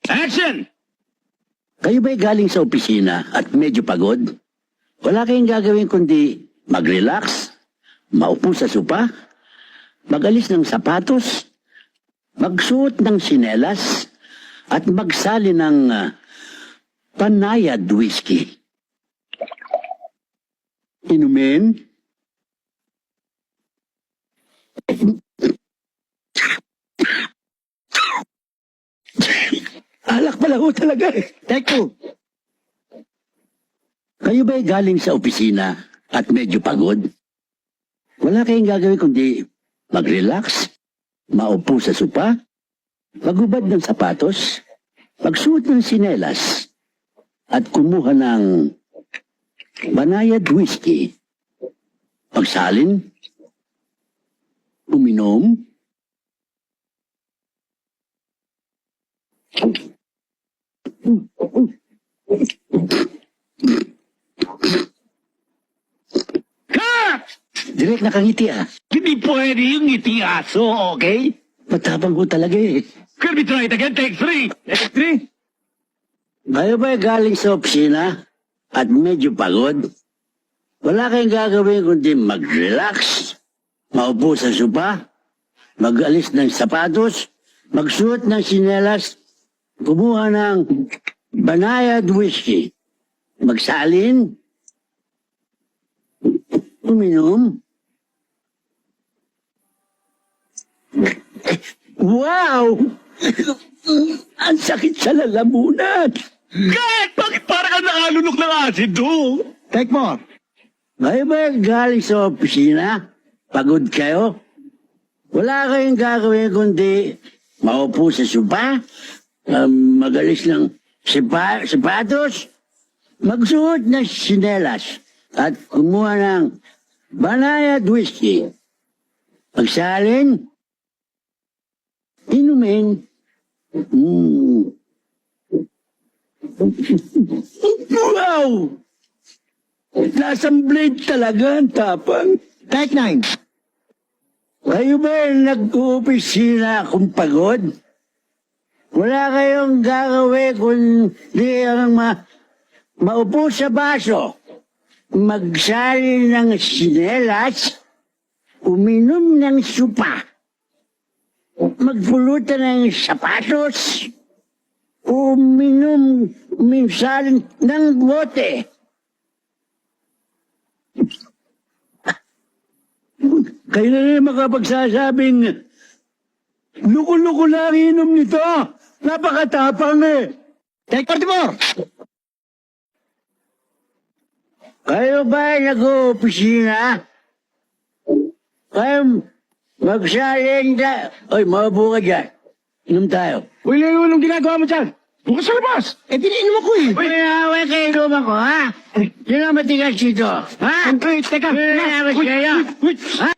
Action! Kayo ba'y galing sa opisina at medyo pagod? Wala kayong gagawin kundi mag-relax, maupo sa sopa, mag-alis ng sapatos, magsuot ng sinelas, at magsali ng panayad whiskey. Inumin? Alak pala ho talaga eh. Teko. Kayo ba'y galing sa opisina at medyo pagod? Wala kayong gagawin kundi mag-relax, maupo sa sopa, magubad ng sapatos, magsuot ng sinelas, at kumuha ng banayad whiskey. Magsalin, uminom, Cut! direct nakangiti ah. Hindi pwede yung ngiti aso, okay? Matapang ko talaga eh. Can we try it again? Take 3. Take 3? Kayo ba'y galing sa opisina at medyo pagod? Wala kayong gagawin kundi mag-relax, maupo sa sopa, mag-alis ng sapatos, magsuot ng sinelas, kumuha ng banayad whiskey, magsalin, uminom. Wow! Ang sakit sa lalamunan. Cut! Bakit parang ka nakalunok ng asido? Take more. Kayo ba galing sa opisina? Pagod kayo? Wala kayong gagawin kundi maupo sa sopa, magalis ng sapatos, magsuot ng sinelas, at kumuha ng banayad whiskey. Magsalin, inumin. Wow! Lasang blade talaga ang tapang. Take 9. Kayo ba nag-uopisina kung pagod? Wala kayong gagawin kundi ang maupo sa baso, magsali ng sinelas, uminom ng supa, magpulutan ng sapatos, minsan ng bote. Kayo na rin makapagsasabing, luko-luko na ang inom nito. Napakatapang eh. Take 44! Kayo ba nag-opisina? Kayo magsalin na... Oy, maupo ka dyan. Inom tayo. Uy, Leo, anong ginagawa mo dyan? Bukas sa labas! Piniinom ako eh. Pinaway kayo inom ako, ha? Sino ang matigas dito? Ha? Wait, teka! Pinaway kayo? Wait! Ha?